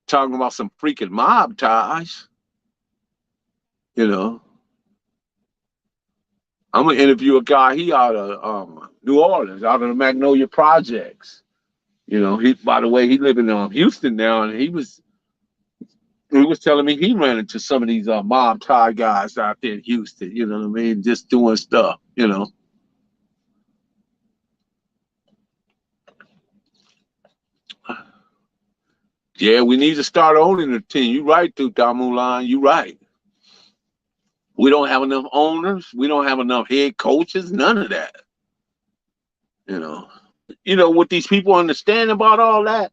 talking about some freaking mob ties. You know, I'm gonna interview a guy. He out of New Orleans, out of the Magnolia Projects. You know, he by the way, he live in Houston now, and he was telling me he ran into some of these mob tie guys out there in Houston. You know what I mean? Just doing stuff. You know. Yeah, we need to start owning the team. You right, Tutamulan. You right. We don't have enough owners. We don't have enough head coaches. None of that. You know. You know what these people understand about all that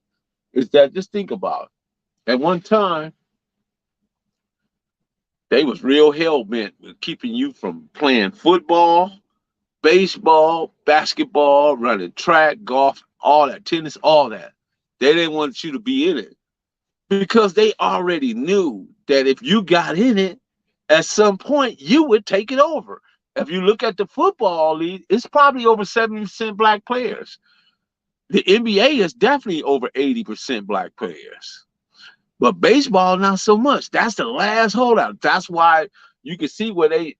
is that just think about it. At one time, they was real hell bent with keeping you from playing football, baseball, basketball, running track, golf, all that, tennis, all that. They didn't want you to be in it because they already knew that if you got in it, at some point you would take it over. If you look at the football league, it's probably over 70% black players. The NBA is definitely over 80% black players. But baseball, not so much. That's the last holdout. That's why you can see where they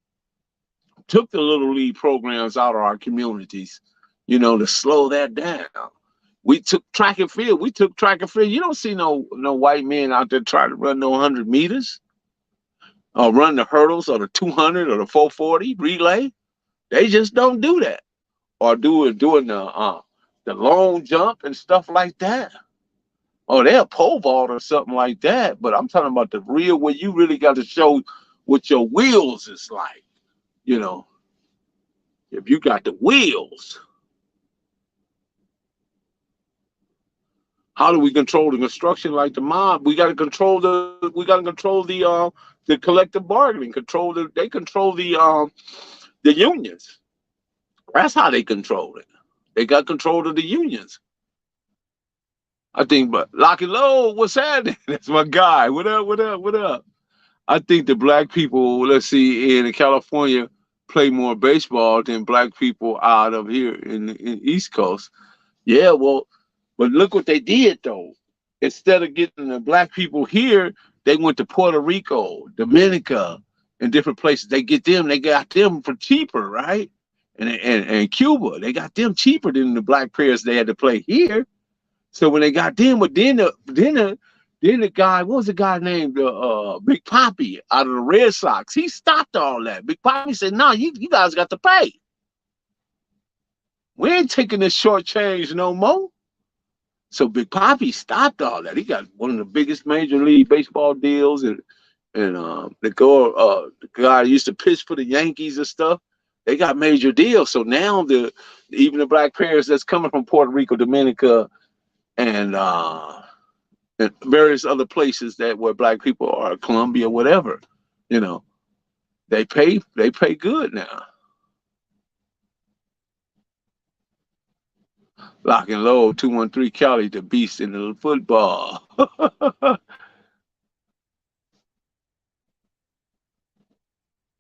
took the little league programs out of our communities, you know, to slow that down. We took track and field. You don't see no white men out there trying to run no 100 meters or run the hurdles or the 200 or the 440 relay. They just don't do that. Or doing the the long jump and stuff like that. Oh, they're pole vault or something like that. But I'm talking about the real where you really got to show what your wheels is like. You know, if you got the wheels, how do we control the construction like the mob? We got to control the collective bargaining. They control the unions. That's how they control it. They got control of the unions. I think, but Lock and Load, what's happening? That's my guy. What up? What up? What up? I think the black people, let's see, in California, play more baseball than black people out of here in East Coast. Yeah, well, but look what they did though. Instead of getting the black people here, they went to Puerto Rico, Dominica, and different places. They got them for cheaper, right? And Cuba, they got them cheaper than the black players they had to play here. So when they got them, but then the guy, what was the guy named Big Poppy out of the Red Sox? He stopped all that. Big Poppy said, "No, you guys got to pay. We ain't taking this short change no more." So Big Poppy stopped all that. He got one of the biggest major league baseball deals, and the guy used to pitch for the Yankees and stuff. They got major deals. So now even the black players that's coming from Puerto Rico, Dominica, and various other places where black people are, Colombia, whatever, you know, they pay good now. Lock and Load, 213 Cali, the beast in the football.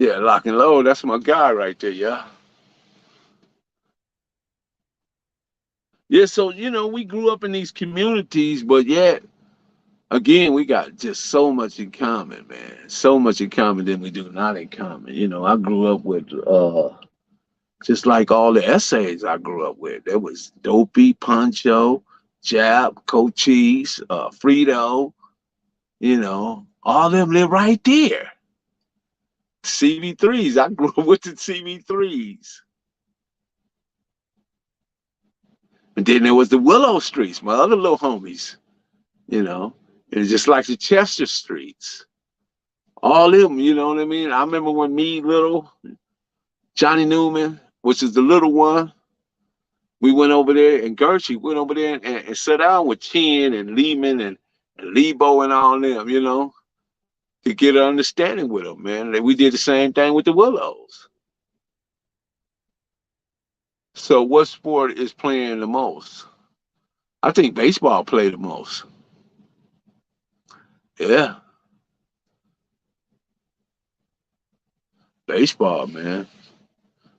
Yeah, Lock and Load, that's my guy right there, yeah. Yeah, so, we grew up in these communities, but yet, again, we got just so much in common, man. So much in common than we do not in common. I grew up with just like all the essays I grew up with. There was Dopey, Poncho, Jab, Cochise, Frito, all them live right there. CV3s, I grew up with the CV3s. And then there was the Willow Streets, my other little homies, and just like the Chester Streets. All them, you know what I mean? I remember when me, Little, Johnny Newman, which is the little one, we went over there, and Gertrude went over there and sat down with Chin and Lehman and Lebo and all them, to get an understanding with them, man. We did the same thing with the Willows. So what sport is playing the most? I think baseball played the most. Yeah. Baseball, man.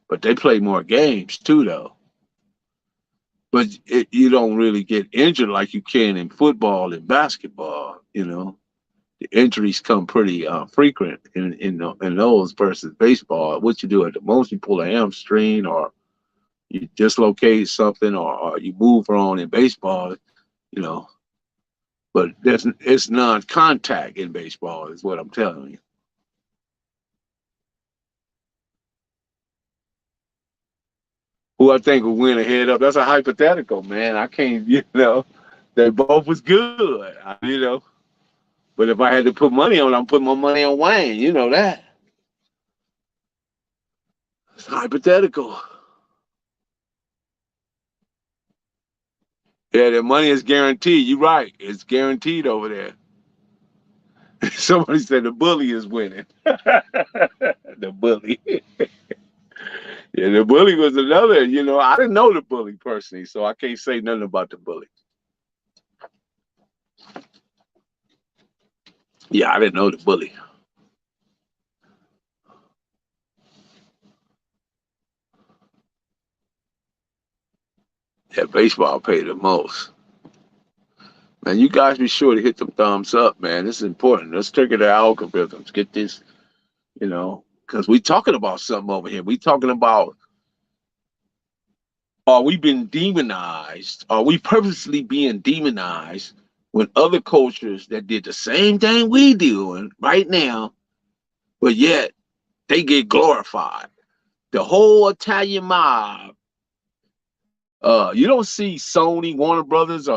But they play more games too, though. But you don't really get injured like you can in football and basketball, The injuries come pretty frequent in those versus baseball. What you do at the most, you pull a hamstring or you dislocate something or you move wrong in baseball, But it's non-contact in baseball is what I'm telling you. Who I think will win a head up? That's a hypothetical, man. I can't, they both was good, But if I had to put money on, I'm putting my money on Wayne. You know that. It's hypothetical. Yeah, the money is guaranteed. You're right. It's guaranteed over there. Somebody said the bully is winning. The bully. Yeah, the bully was another, I didn't know the bully personally, so I can't say nothing about the bully. Yeah, I didn't know the bully. Yeah, baseball paid the most. Man, you guys be sure to hit them thumbs up, man. This is important. Let's trigger the algorithms. Get this, because we talking about something over here. We talking about, are we being demonized? Are we purposely being demonized when other cultures that did the same thing we doing right now, but yet they get glorified? The whole Italian mob You don't see Sony, Warner Brothers,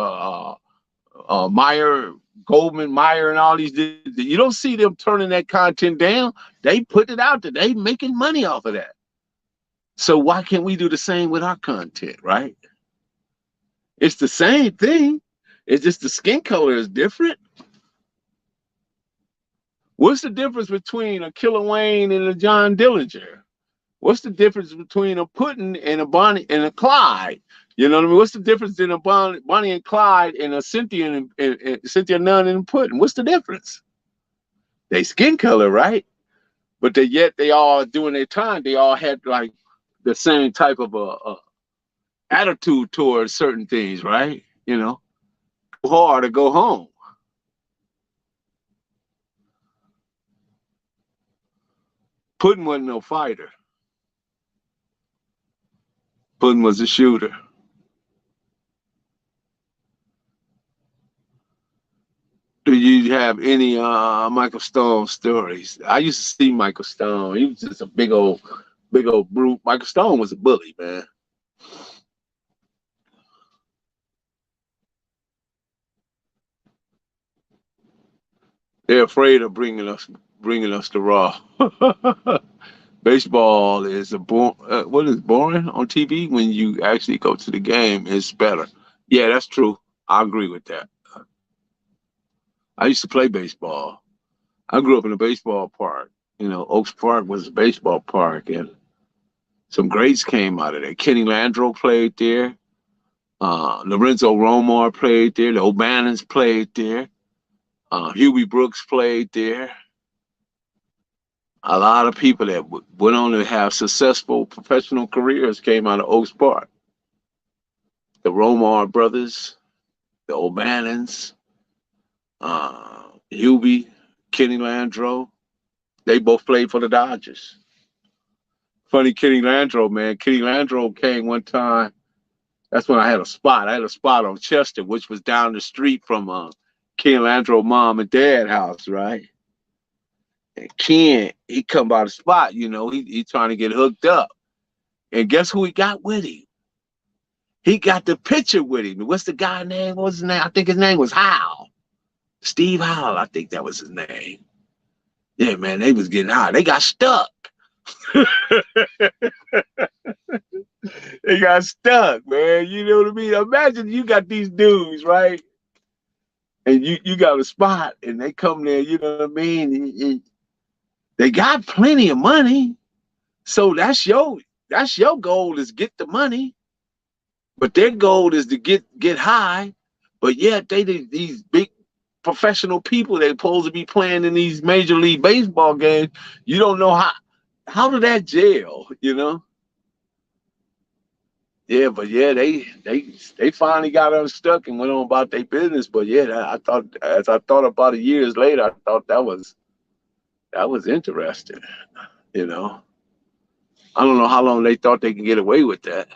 Meyer, Goldman, Meyer, and all these. You don't see them turning that content down. They put it out there. They making money off of that. So why can't we do the same with our content, right? It's the same thing. It's just the skin color is different. What's the difference between a Killer Wayne and a John Dillinger? What's the difference between a Puddin and a Bonnie and a Clyde? You know what I mean? What's the difference in a Bonnie and Clyde and a Cynthia and Cynthia Nunn and Puddin? What's the difference? They skin color, right? But yet they all during their time, they all had like the same type of a attitude towards certain things, right? You know, go hard or go home. Puddin wasn't no fighter. Puddin was a shooter. Do you have any Michael Stone stories? I used to see Michael Stone. He was just a big old brute. Michael Stone was a bully, man. They're afraid of bringing us to Raw. Baseball is what is boring on TV. When you actually go to the game, it's better. Yeah, that's true. I agree with that. I used to play baseball. I grew up in a baseball park. You know, Oaks Park was a baseball park, and some greats came out of there. Kenny Landreau played there. Lorenzo Romar played there. The O'Bannons played there. Huey Brooks played there. A lot of people that went on to have successful professional careers came out of Oaks Park. The Romar brothers, the O'Bannons, Huey, Kenny Landreau, they both played for the Dodgers. Funny Kenny Landreau, man. Kenny Landreau came one time. That's when I had a spot. I had a spot on Chester, which was down the street from Kenny Landreau mom and dad house, right? And Ken, he come by the spot, you know, he trying to get hooked up. And guess who he got with him? He got the pitcher with him. What's the guy's name? What was his name? I think his name was Howell. Steve Howell, I think that was his name. Yeah, man, they was getting high. They got stuck. They got stuck, man. You know what I mean? Imagine you got these dudes, right? And you got a spot, and they come there, you know what I mean? They got plenty of money. So that's your goal is get the money. But their goal is to get high. But yet these big professional people they're supposed to be playing in these Major League Baseball games. You don't know how did that jail, you know? Yeah, but yeah, they finally got unstuck and went on about their business. But yeah, I thought about it years later, I thought that was interesting, you know. I don't know how long they thought they could get away with that.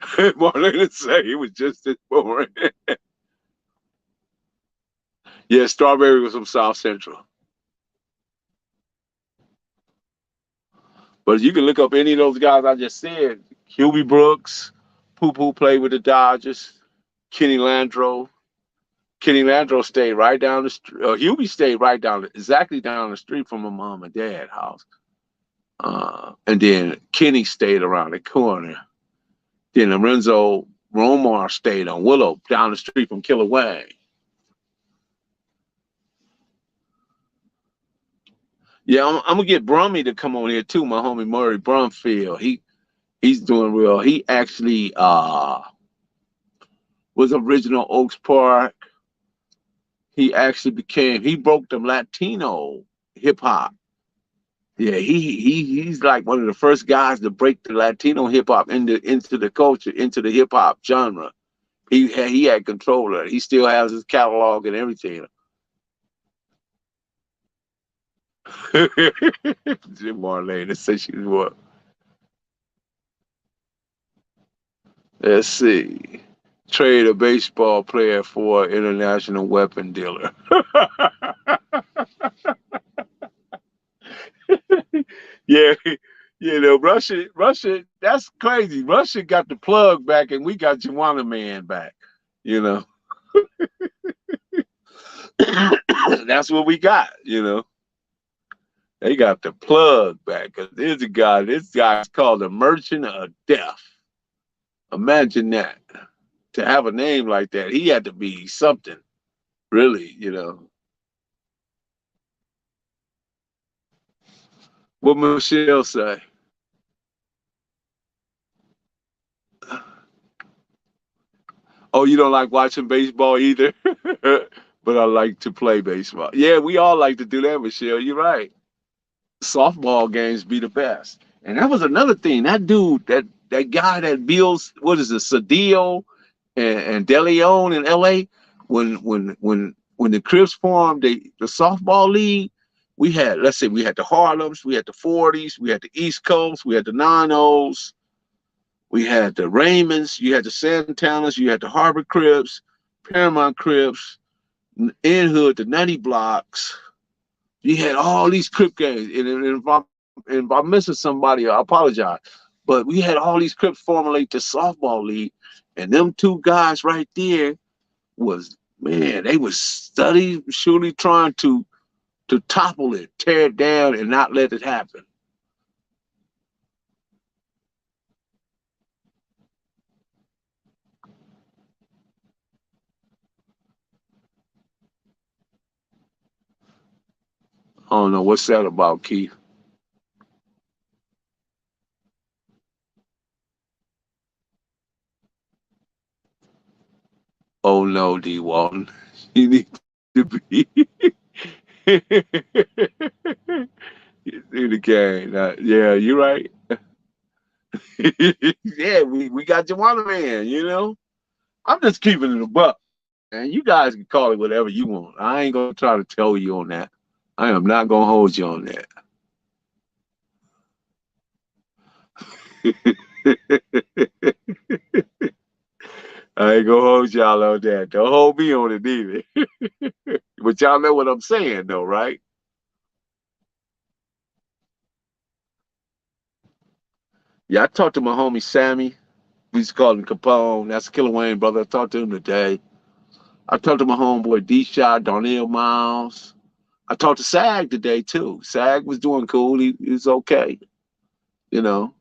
Marlena say it was just as boring. Yeah, Strawberry was from South Central. But you can look up any of those guys I just said. Huey Brooks, Poo played with the Dodgers. Kenny Landreau. Kenny Landreau stayed right down the street. Huey stayed exactly down the street from my mom and dad house. And then Kenny stayed around the corner. Then Lorenzo Romar stayed on Willow down the street from Killer Wayne. Yeah, I'm gonna get Brummy to come on here too. My homie Murray Brumfield. He's doing real. He actually was original Oaks Park. He broke the Latino hip hop. Yeah, he's like one of the first guys to break the Latino hip hop into the culture, into the hip hop genre. He had control of it. He still has his catalog and everything. Jim Marlene said she was what? Let's see. Trade a baseball player for an international weapon dealer. Yeah, You know, Russia, that's crazy. Russia got the plug back and we got Juana Man back. You know, that's what we got, you know. They got the plug back. Cause there's a guy, this guy's called the Merchant of Death. Imagine that. To have a name like that, he had to be something, really, you know. What Michelle say? Oh, you don't like watching baseball either? But I like to play baseball. Yeah, we all like to do that, Michelle. You're right. Softball games be the best. And that was another thing. That dude, that guy that builds, what is it, Cedillo and De Leon in LA, when the Crips formed the softball league, we had, let's say we had the Harlems, we had the 40s, we had the East Coast, we had the Nanos, we had the Raymonds, you had the Santanas, you had the Harbor Crips, Paramount Crips, In Hood, the Nutty Blocks. You had all these Crip games, and if I'm missing somebody, I apologize. But we had all these Crips formulate the softball league, and them two guys right there was, man, they was study surely trying to topple it, tear it down, and not let it happen. I don't know what's that about, Keith. Oh no, D. Walton, you need to be in the game. Yeah, you're right. Yeah, we got Joanna Man. You know, I'm just keeping it a buck. And you guys can call it whatever you want. I ain't gonna try to tell you on that. I am not gonna hold you on that. I ain't gonna hold y'all on that. Don't hold me on it either. But y'all know what I'm saying, though, right? Yeah, I talked to my homie Sammy. We used to call him Capone. That's Killer Wayne, brother. I talked to him today. I talked to my homeboy D Shot, Darnell Miles. I talked to Sag today too. Sag was doing cool. He was okay. You know.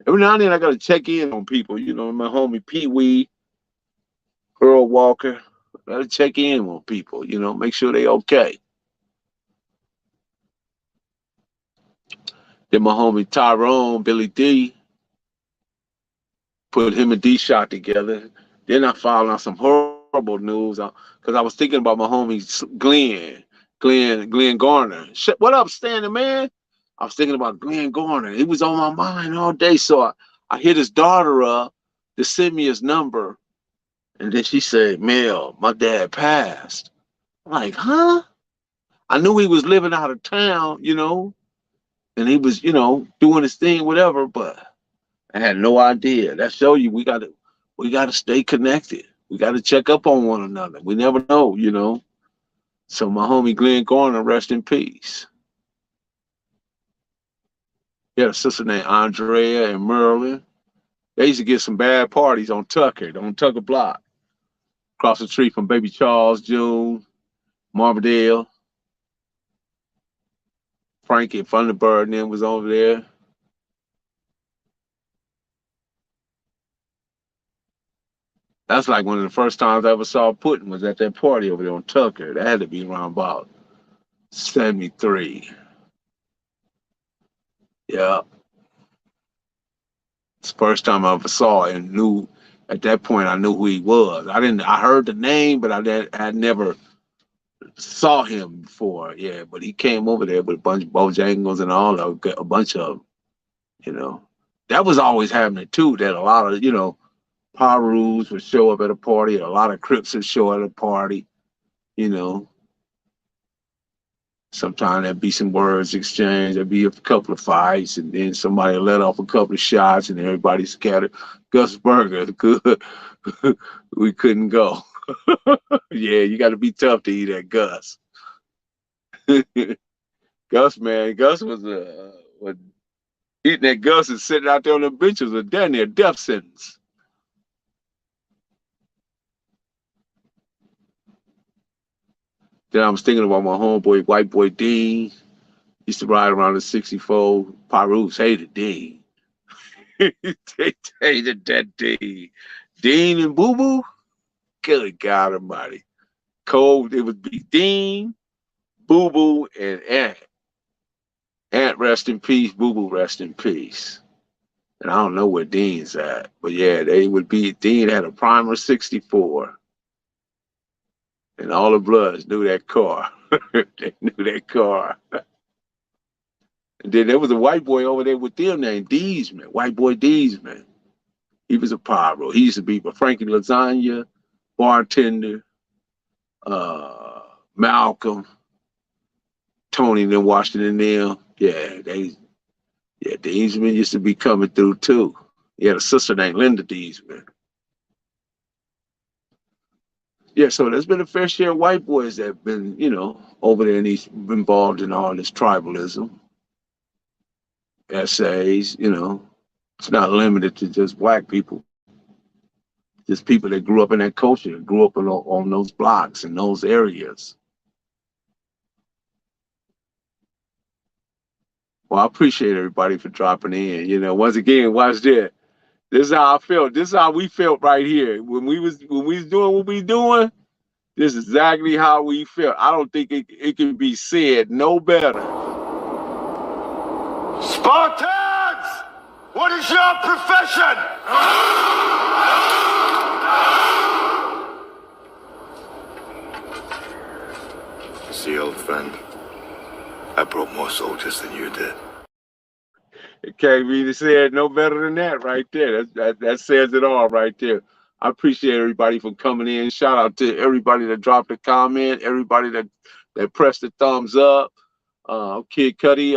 Every now and then I gotta check in on people. You know, my homie Pee Wee, Earl Walker. I gotta check in on people. You know, make sure they okay. Then my homie Tyrone, Billy D, put him and D Shot together. Then I found out some horrible news because I was thinking about my homie Glenn Garner. What up, Standing Man? I was thinking about Glenn Garner. It was on my mind all day. So I hit his daughter up to send me his number. And then she said, Mel, my dad passed. I'm like, huh? I knew he was living out of town, you know, and he was, you know, doing his thing, whatever, but I had no idea. That show you we gotta stay connected. We gotta check up on one another. We never know, you know. So my homie Glenn Garner, rest in peace. He had a sister named Andrea and Merlin. They used to get some bad parties on Tucker Block, across the street from Baby Charles, June, Marverdale. Frankie Thunderbird and them was over there. That's like one of the first times I ever saw Putin was at that party over there on Tucker. That had to be around about 73. Yeah. It's the first time I ever saw it and knew at that point I knew who he was. I heard the name, but I never saw him before. Yeah, but he came over there with a bunch of Bojangles and all a bunch of them, you know. That was always happening too, that a lot of, you know, Parus would show up at a party, a lot of Crips would show up at a party, you know. Sometimes there'd be some words exchanged, there'd be a couple of fights, and then somebody let off a couple of shots, and everybody scattered. Gus Burger, good. We couldn't go. Yeah, you got to be tough to eat at Gus. Gus, man, Gus was a Eating that Gus and sitting out there on the benches with damn near death sentence. Then I was thinking about my homeboy, white boy Dean. Used to ride around the 64. Pyrus hated Dean. They hated that Dean. Dean and Boo Boo? Good God Almighty. Cole, it would be Dean, Boo Boo, and Ant. Ant, rest in peace. Boo Boo, rest in peace. And I don't know where Dean's at. But yeah, they would be. Dean had a Primer 64. And all the Bloods knew that car. They knew that car. And then there was a white boy over there with them named Deesman, white boy Deesman. He was a pyro. He used to be with Frankie Lasagna, bartender, Malcolm, Tony and then Washington them. Yeah, Deesman used to be coming through too. He had a sister named Linda Deesman. Yeah, so there's been a fair share of white boys that have been, over there and he's involved in all this tribalism. Essays, it's not limited to just black people. Just people that grew up in that culture, grew up on those blocks in those areas. Well, I appreciate everybody for dropping in. Once again, watch this. This is how I felt. This is how we felt right here. When we was doing what we doing, this is exactly how we felt. I don't think it can be said no better. Spartans! What is your profession? See, old friend, I brought more soldiers than you did. It can't be said no better than that right there. That says it all right there. I appreciate everybody for coming in. Shout out to everybody that dropped a comment, everybody that pressed the thumbs up. Kid Cudi,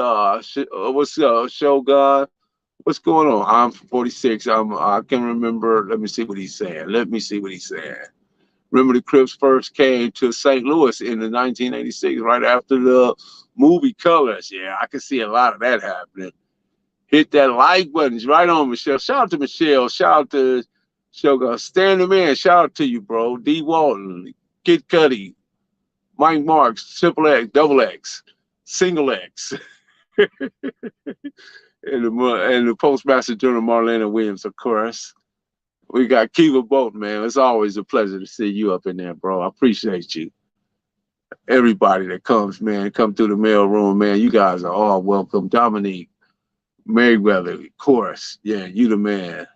what's up, Shogun? What's going on? I'm 46. I can remember. Let me see what he's saying. Remember the Crips first came to St. Louis in the 1986, right after the movie Colors. Yeah, I can see a lot of that happening. Hit that like button. Right on, Michelle. Shout out to Michelle. Shout out to Shogun. Stand the man. Shout out to you, bro. D. Walton, Kid Cudi, Mike Marks, Triple X, Double X, Single X. and the Postmaster General Marlena Williams, of course. We got Kiva Boat, man. It's always a pleasure to see you up in there, bro. I appreciate you. Everybody that comes, man, come through the mail room, man. You guys are all welcome. Dominique, Mayweather, of course. Yeah, you the man.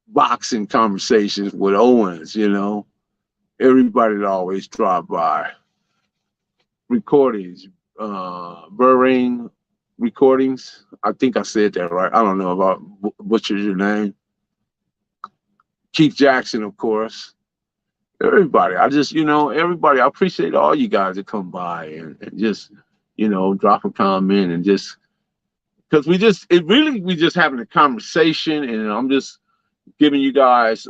Boxing conversations with Owens, Everybody that always drop by. Recordings, Burring Recordings. I think I said that right. I don't know about butchered your name. Keith Jackson, of course. Everybody. Everybody. I appreciate all you guys that come by and just, drop a comment and just because we just having a conversation and I'm just giving you guys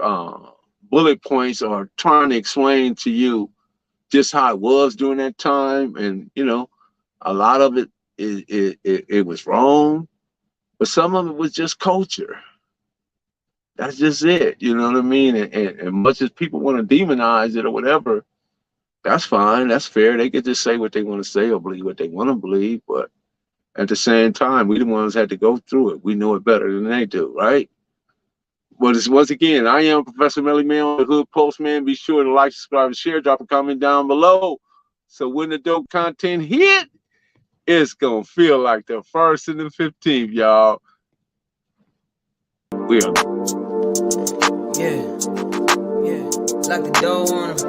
bullet points or trying to explain to you just how it was during that time. And, a lot of it was wrong, but some of it was just culture. That's just it. You know what I mean? And much as people want to demonize it or whatever, that's fine. That's fair. They get to say what they want to say or believe what they want to believe. But at the same time, we the ones had to go through it. We know it better than they do, right? But once again, I am Professor Melly Man, the Hood Postman. Be sure to like, subscribe, and share. Drop a comment down below. So when the dope content hit, it's going to feel like the 1st and the 15th, y'all. We are. Yeah. Lock the door on him.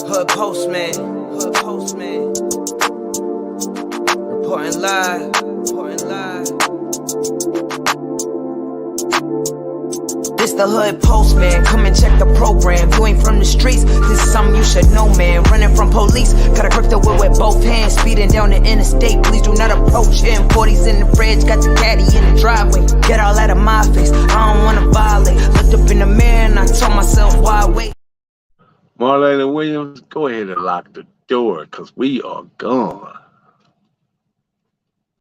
Hood Postman. Reporting live. This the Hood Postman, come and check the program. You ain't from the streets, this is something you should know, man. Running from police, gotta grip the whip with both hands. Speeding down the interstate, please do not approach him. 40s in the fridge, got the caddy in the driveway. Get all out of my face, I don't wanna violate. Looked up in the mirror and I told myself, why wait? Marlena Williams, go ahead and lock the door because we are gone.